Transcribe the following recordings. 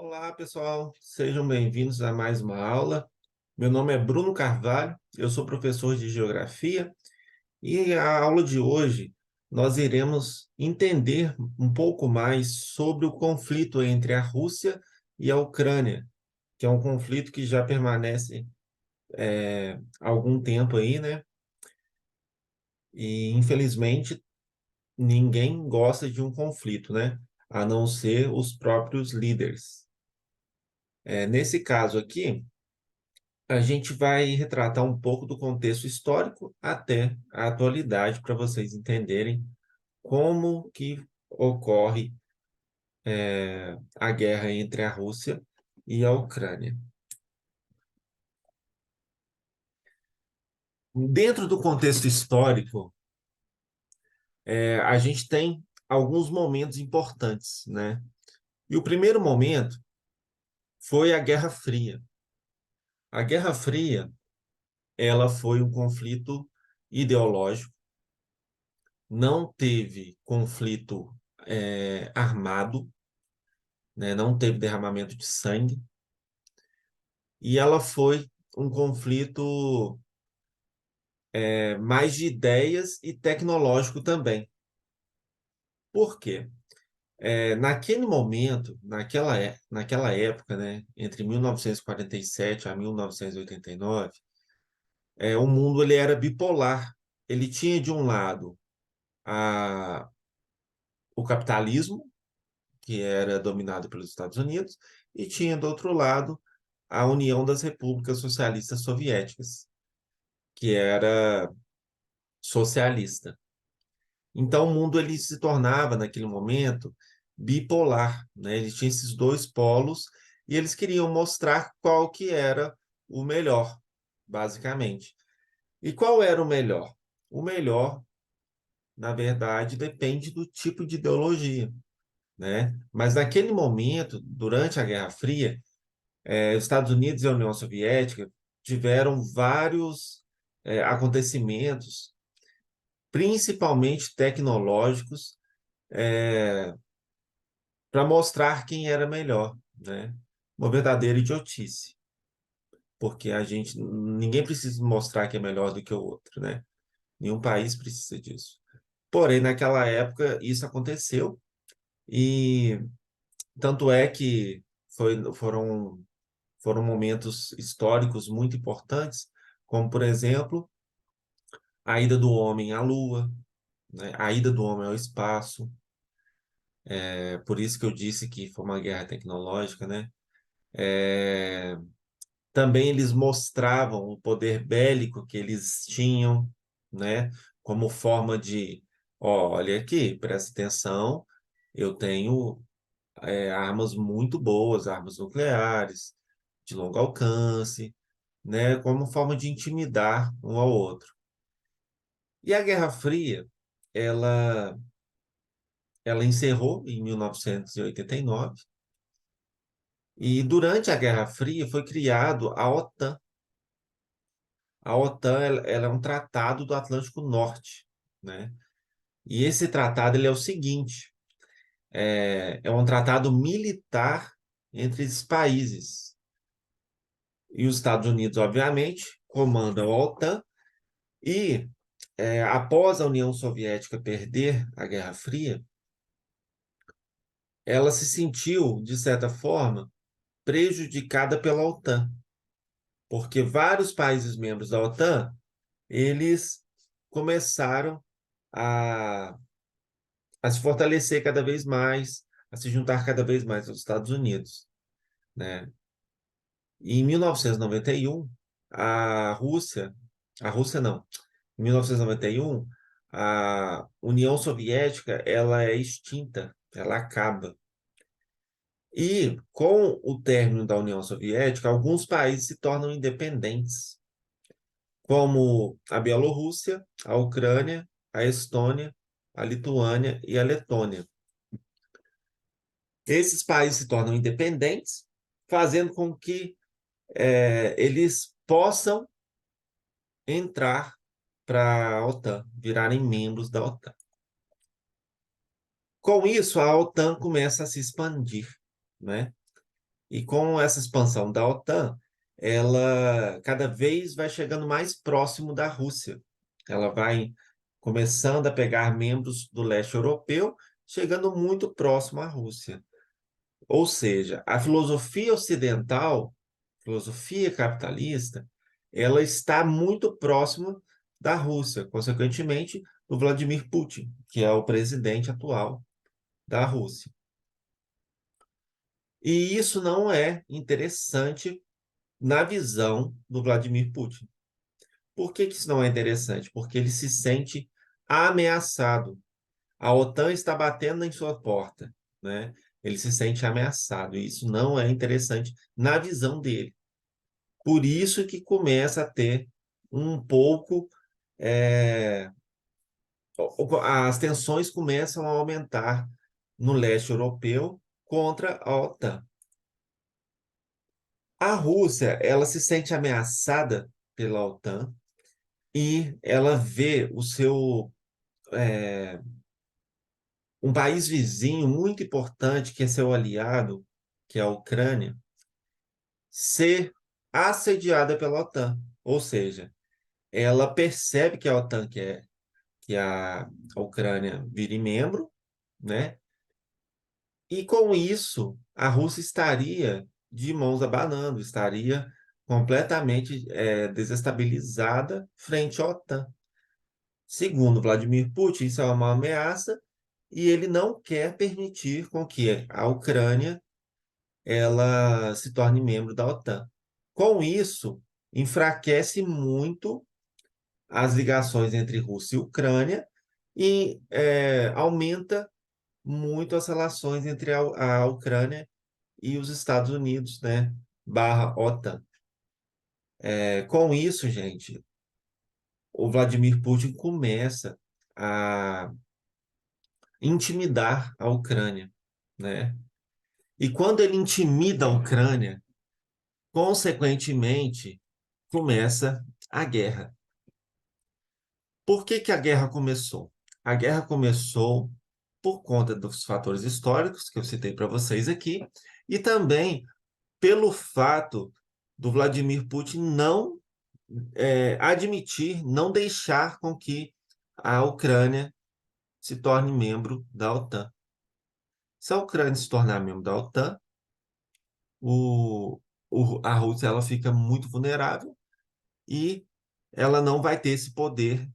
Olá, pessoal, sejam bem-vindos a mais uma aula. Meu nome é Bruno Carvalho, eu sou professor de Geografia e a aula de hoje nós iremos entender um pouco mais sobre o conflito entre a Rússia e a Ucrânia, que é um conflito que já permanece há algum tempo aí, né? E infelizmente ninguém gosta de um conflito, né? A não ser os próprios líderes. Nesse caso aqui, a gente vai retratar um pouco do contexto histórico até a atualidade para vocês entenderem como que ocorre a guerra entre a Rússia e a Ucrânia. Dentro do contexto histórico, a gente tem alguns momentos importantes, né? E o primeiro momento foi a Guerra Fria. A Guerra Fria, ela foi um conflito ideológico, não teve conflito armado, né? Não teve derramamento de sangue, e ela foi um conflito mais de ideias e tecnológico também. Por quê? Naquele momento, naquela época, né, entre 1947 a 1989, o mundo ele era bipolar. Ele tinha, de um lado, a, o capitalismo, que era dominado pelos Estados Unidos, e tinha, do outro lado, a União das Repúblicas Socialistas Soviéticas, que era socialista. Então, o mundo ele se tornava, naquele momento, bipolar, né? Ele tinha esses dois polos e eles queriam mostrar qual que era o melhor, basicamente. E qual era o melhor? O melhor, na verdade, depende do tipo de ideologia, né? Mas naquele momento, durante a Guerra Fria, os Estados Unidos e a União Soviética tiveram vários acontecimentos, principalmente tecnológicos, para mostrar quem era melhor, né? Uma verdadeira idiotice, porque ninguém precisa mostrar que é melhor do que o outro, né? Nenhum país precisa disso. Porém, naquela época, isso aconteceu, e tanto é que foram momentos históricos muito importantes, como, por exemplo, a ida do homem à Lua, né? A ida do homem ao espaço. Por isso que eu disse que foi uma guerra tecnológica, né? Também eles mostravam o poder bélico que eles tinham, né? Como forma de, ó, olha aqui, presta atenção, eu tenho armas muito boas, armas nucleares, de longo alcance, né? Como forma de intimidar um ao outro. E a Guerra Fria, ela, ela encerrou em 1989, e durante a Guerra Fria foi criado a OTAN. A OTAN ela é um tratado do Atlântico Norte, né? E esse tratado ele é o seguinte: é um tratado militar entre os países. E os Estados Unidos, obviamente, comandam a OTAN. E após a União Soviética perder a Guerra Fria, ela se sentiu, de certa forma, prejudicada pela OTAN, porque vários países membros da OTAN eles começaram a se fortalecer cada vez mais, a se juntar cada vez mais aos Estados Unidos, né? E em 1991, a Rússia não, em 1991, a União Soviética, ela é extinta, ela acaba. E com o término da União Soviética, alguns países se tornam independentes, como a Bielorrússia, a Ucrânia, a Estônia, a Lituânia e a Letônia. Esses países se tornam independentes, fazendo com que eles possam entrar para a OTAN, virarem membros da OTAN. Com isso, a OTAN começa a se expandir, né? E com essa expansão da OTAN, ela cada vez vai chegando mais próximo da Rússia. Ela vai começando a pegar membros do leste europeu, chegando muito próximo à Rússia. Ou seja, a filosofia ocidental, filosofia capitalista, ela está muito próxima da Rússia, consequentemente, do Vladimir Putin, que é o presidente atual da Rússia. E isso não é interessante na visão do Vladimir Putin. Por que que isso não é interessante? Porque ele se sente ameaçado. A OTAN está batendo em sua porta, né? Ele se sente ameaçado, e isso não é interessante na visão dele. Por isso que começa a ter um pouco, é, as tensões começam a aumentar no leste europeu contra a OTAN. A Rússia, ela se sente ameaçada pela OTAN e ela vê o seu um país vizinho muito importante, que é seu aliado, que é a Ucrânia, ser assediada pela OTAN. Ou seja, ela percebe que a OTAN quer que a Ucrânia vire membro, né? E com isso, a Rússia estaria de mãos abanando, estaria completamente desestabilizada frente à OTAN. Segundo Vladimir Putin, isso é uma ameaça e ele não quer permitir com que a Ucrânia ela se torne membro da OTAN. Com isso, enfraquece muito as ligações entre Rússia e Ucrânia e aumenta muito as relações entre a Ucrânia e os Estados Unidos, né? Barra OTAN. Com isso, gente, o Vladimir Putin começa a intimidar a Ucrânia, né? E quando ele intimida a Ucrânia, consequentemente, começa a guerra. Por que que a guerra começou? A guerra começou por conta dos fatores históricos que eu citei para vocês aqui e também pelo fato do Vladimir Putin não admitir, não deixar com que a Ucrânia se torne membro da OTAN. Se a Ucrânia se tornar membro da OTAN, o, a Rússia ela fica muito vulnerável e ela não vai ter esse poder,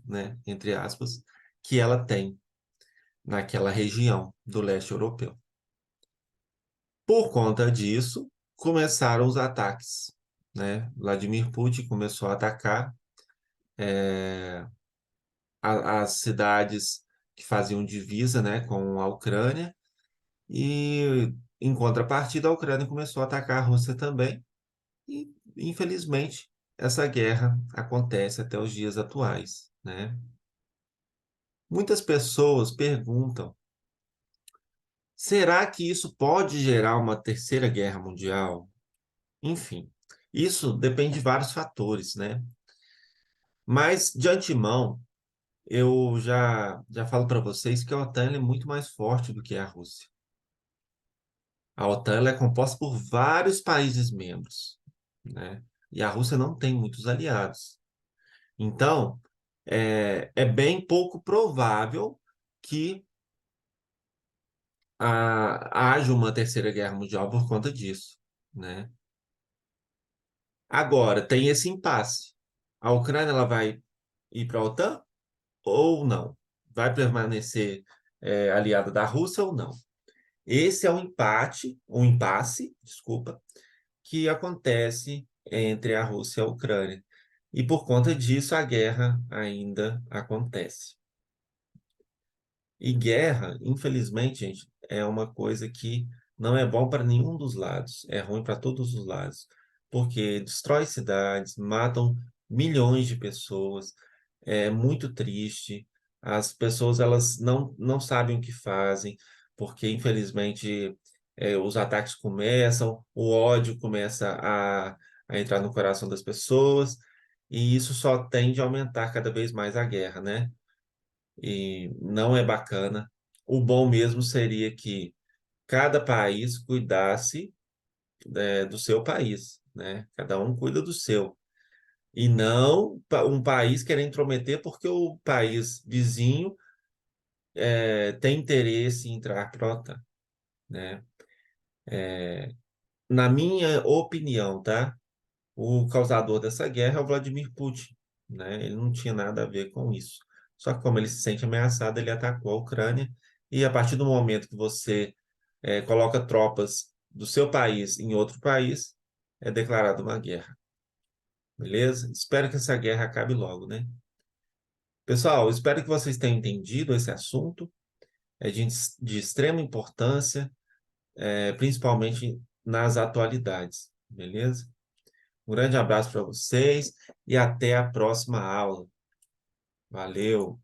né, entre aspas, que ela tem naquela região do leste europeu. Por conta disso, começaram os ataques, né? Vladimir Putin começou a atacar as cidades que faziam divisa, né, com a Ucrânia e, em contrapartida, a Ucrânia começou a atacar a Rússia também e, infelizmente, essa guerra acontece até os dias atuais, né? Muitas pessoas perguntam: será que isso pode gerar uma terceira guerra mundial? Enfim, isso depende de vários fatores, né? Mas, de antemão, eu já falo para vocês que a OTAN ela é muito mais forte do que a Rússia. A OTAN ela é composta por vários países membros, né? E a Rússia não tem muitos aliados. Então, é bem pouco provável que haja uma terceira guerra mundial por conta disso, né? Agora, tem esse impasse. A Ucrânia ela vai ir para a OTAN ou não? Vai permanecer aliada da Rússia ou não? Esse é um impasse, desculpa, que acontece entre a Rússia e a Ucrânia. E por conta disso, a guerra ainda acontece. E guerra, infelizmente, gente, é uma coisa que não é bom para nenhum dos lados, é ruim para todos os lados, porque destrói cidades, matam milhões de pessoas, é muito triste. As pessoas elas não sabem o que fazem, porque infelizmente os ataques começam, o ódio começa a entrar no coração das pessoas, e isso só tende a aumentar cada vez mais a guerra, né? E não é bacana. O bom mesmo seria que cada país cuidasse, do seu país, né? Cada um cuida do seu. E não um país querer intrometer porque o país vizinho tem interesse em entrar para a OTAN, né? Na minha opinião, tá? O causador dessa guerra é o Vladimir Putin, né? Ele não tinha nada a ver com isso. Só que como ele se sente ameaçado, ele atacou a Ucrânia e a partir do momento que você coloca tropas do seu país em outro país, é declarada uma guerra, beleza? Espero que essa guerra acabe logo, né? Pessoal, espero que vocês tenham entendido esse assunto. É de extrema importância, principalmente nas atualidades, beleza? Um grande abraço para vocês e até a próxima aula. Valeu!